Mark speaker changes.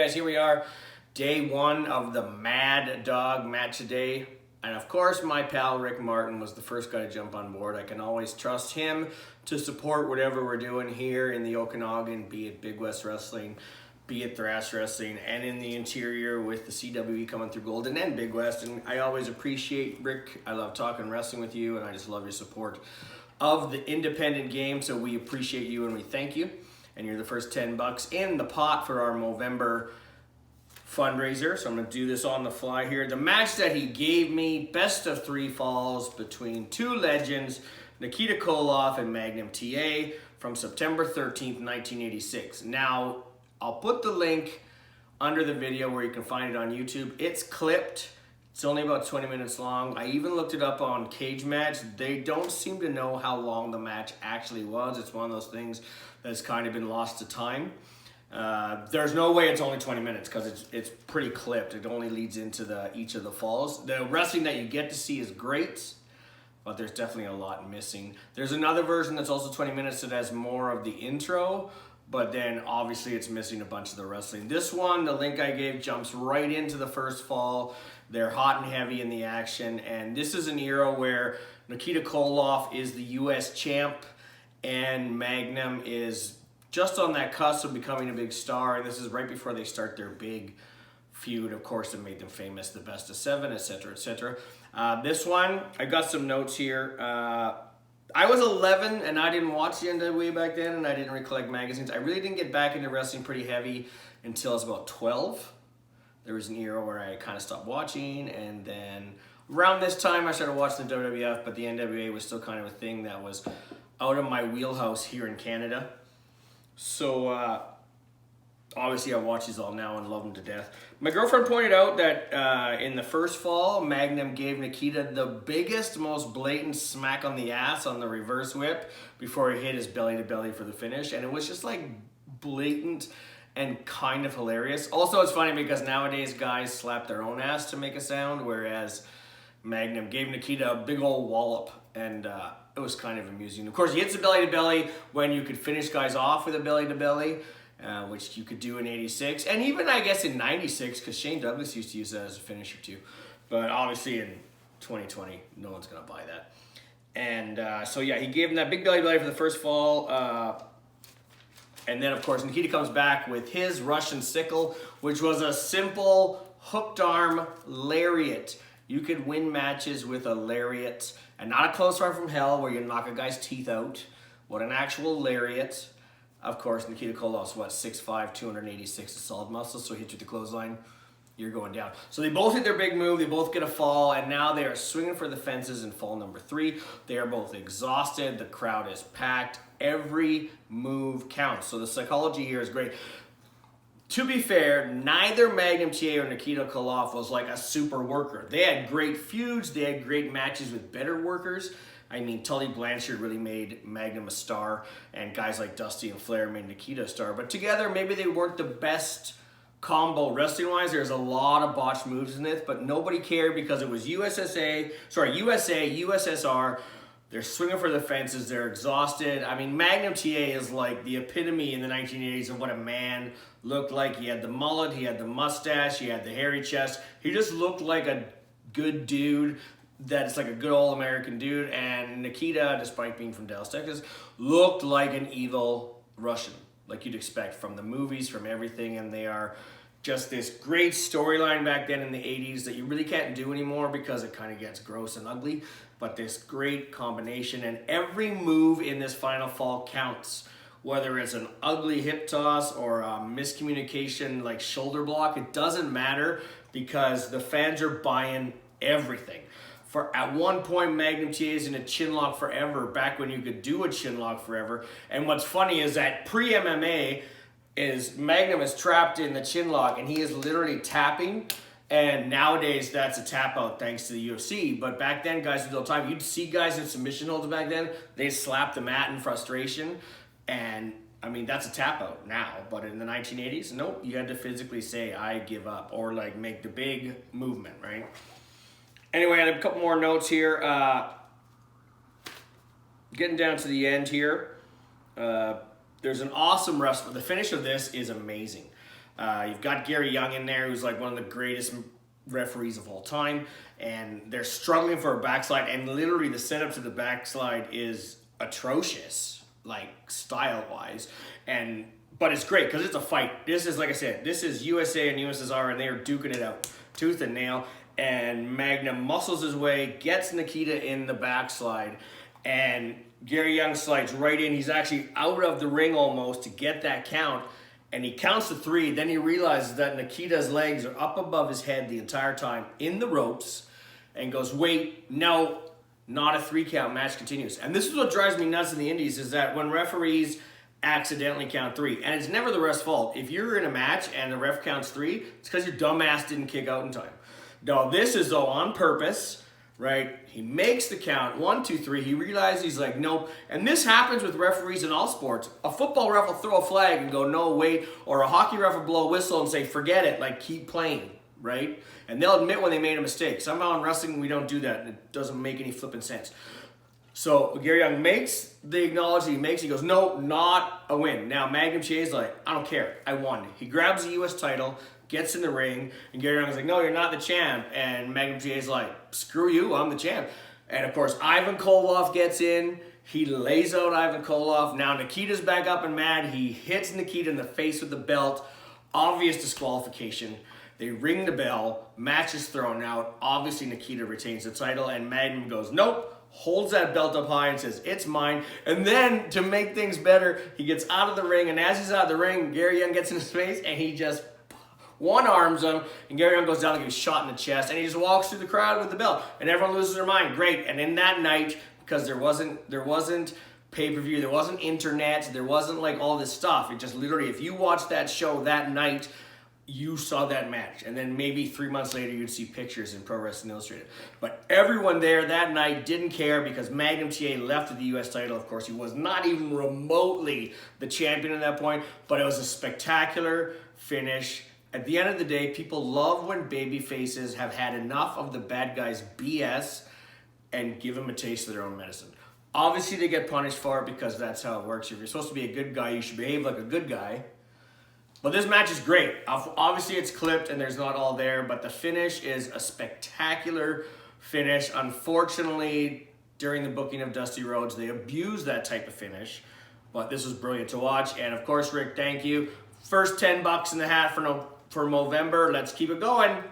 Speaker 1: Guys, here we are, day one of the Mad Dog match today. And of course, my pal Rick Martin was the first guy to jump on board. I can always trust him to support whatever we're doing here in the Okanagan, be it Big West Wrestling, be it Thrash Wrestling, and in the interior with the CWE coming through Golden and Big West. And I always appreciate Rick. I love talking wrestling with you, and I just love your support of the independent game. So we appreciate you and we thank you. And you're the first $10 in the pot for our Movember fundraiser. So I'm going to do this on the fly here. The match that he gave me, best of 3 falls between two legends, Nikita Koloff and Magnum TA from September 13th, 1986. Now, I'll put the link under the video where you can find it on YouTube. It's clipped. It's only about 20 minutes long. I even looked it up on Cage Match. They don't seem to know how long the match actually was. It's one of those things that's kind of been lost to time. There's no way it's only 20 minutes because it's pretty clipped. It only leads into each of the falls. The wrestling that you get to see is great, but there's definitely a lot missing. There's another version that's also 20 minutes that has more of the intro, but then obviously it's missing a bunch of the wrestling. This one, the link I gave, jumps right into the first fall. They're hot and heavy in the action, and this is an era where Nikita Koloff is the US champ and Magnum is just on that cusp of becoming a big star, and this is right before they start their big feud, of course, that made them famous, the best of 7, etc., etc. This one, I got some notes here. I was 11 and I didn't watch the NWA back then, and I didn't really collect magazines. I really didn't get back into wrestling pretty heavy until I was about 12. There was an era where I kind of stopped watching, and then around this time I started watching the WWF, but the NWA was still kind of a thing that was out of my wheelhouse here in Canada. So obviously I watch these all now and love them to death. My girlfriend pointed out that in the first fall, Magnum gave Nikita the biggest, most blatant smack on the ass on the reverse whip before he hit his belly to belly for the finish, and it was just like blatant and kind of hilarious. Also, it's funny because nowadays guys slap their own ass to make a sound, whereas Magnum gave Nikita a big old wallop, and it was kind of amusing. Of course, he hits the belly to belly when you could finish guys off with a belly to belly, which you could do in '86, and even I guess in '96, because Shane Douglas used to use that as a finisher too. But obviously in 2020, no one's gonna buy that. And so yeah, he gave him that big belly to belly for the first fall. And then, of course, Nikita comes back with his Russian sickle, which was a simple hooked arm lariat. You could win matches with a lariat, and not a close arm from hell where you knock a guy's teeth out. What an actual lariat. Of course, Nikita Koloff's, what, 6'5", 286 of solid muscle, so he hits you with the clothesline, you're going down. So they both hit their big move, they both get a fall, and now they are swinging for the fences in fall number 3. They are both exhausted, the crowd is packed, every move counts. So the psychology here is great. To be fair, neither Magnum TA or Nikita Koloff was like a super worker. They had great feuds, they had great matches with better workers. I mean, Tully Blanchard really made Magnum a star, and guys like Dusty and Flair made Nikita a star. But together, maybe they weren't the best combo wrestling-wise. There's a lot of botched moves in this, but nobody cared because it was USA, USSR. They're swinging for the fences. They're exhausted. I mean, Magnum TA is like the epitome in the 1980s of what a man looked like. He had the mullet, he had the mustache, he had the hairy chest. He just looked like a good dude. That's like a good old American dude. And Nikita, despite being from Dallas, Texas, looked like an evil Russian, like you'd expect from the movies, from everything. And they are just this great storyline back then in the 80s that you really can't do anymore because it kind of gets gross and ugly. But this great combination, and every move in this final fall counts. Whether it's an ugly hip toss or a miscommunication like shoulder block, it doesn't matter because the fans are buying everything. For at one point, Magnum TA is in a chin lock forever, back when you could do a chin lock forever. And what's funny is that pre-MMA is Magnum is trapped in the chin lock and he is literally tapping. And nowadays, that's a tap out thanks to the UFC. But back then, guys would all the time. You'd see guys in submission holds back then. They'd slap the mat in frustration. And, I mean, that's a tap out now. But in the 1980s, nope. You had to physically say, I give up. Or, like, make the big movement, right? Anyway, I have a couple more notes here. Getting down to the end here. There's an awesome wrestler. The finish of this is amazing. You've got Gary Young in there, who's like one of the greatest referees of all time, and they're struggling for a backslide, and literally the setup to the backslide is atrocious, like style-wise, but it's great because it's a fight. This is, like I said, this is USA and USSR, and they are duking it out tooth and nail, and Magnum muscles his way, gets Nikita in the backslide, and Gary Young slides right in. He's actually out of the ring almost to get that count, and he counts to 3. Then he realizes that Nikita's legs are up above his head the entire time in the ropes, and goes, wait, no, not a 3 count, match continues. And this is what drives me nuts in the indies, is that when referees accidentally count 3, and it's never the ref's fault. If you're in a match and the ref counts 3, it's because your dumbass didn't kick out in time. No, this is though on purpose, right? He makes the count, 1, 2, 3. He realizes, he's like, nope. And this happens with referees in all sports. A football ref will throw a flag and go, no, wait. Or a hockey ref will blow a whistle and say, forget it, like keep playing, right? And they'll admit when they made a mistake. Somehow in wrestling, we don't do that, and it doesn't make any flipping sense. So Gary Young makes the acknowledgement he makes. He goes, no, not a win. Now Magnum TA is like, I don't care, I won. He grabs the US title, gets in the ring, and Gary Young's like, no, you're not the champ. And Magnum TA is like, screw you, I'm the champ. And of course, Ivan Koloff gets in. He lays out Ivan Koloff. Now Nikita's back up and mad. He hits Nikita in the face with the belt. Obvious disqualification. They ring the bell. Match is thrown out. Obviously, Nikita retains the title, and Magnum goes, nope. Holds that belt up high and says, it's mine. And then, to make things better, he gets out of the ring, and as he's out of the ring, Gary Young gets in his face, and he just one-arms him, and Gary Young goes down like he was shot in the chest, and he just walks through the crowd with the belt, and everyone loses their mind. Great. And in that night, because there wasn't pay-per-view, there wasn't internet, there wasn't like all this stuff. It just literally, if you watched that show that night, you saw that match, and then maybe 3 months later you'd see pictures in Pro Wrestling Illustrated. But everyone there that night didn't care because Magnum TA left with the US title. Of course, he was not even remotely the champion at that point, but it was a spectacular finish. At the end of the day, people love when baby faces have had enough of the bad guys' BS and give them a taste of their own medicine. Obviously, they get punished for it because that's how it works. If you're supposed to be a good guy, you should behave like a good guy. But this match is great. Obviously, it's clipped and there's not all there, but the finish is a spectacular finish. Unfortunately, during the booking of Dusty Rhodes, they abused that type of finish, but this was brilliant to watch. And of course, Rick, thank you. First $10 in the hat for November. Let's keep it going.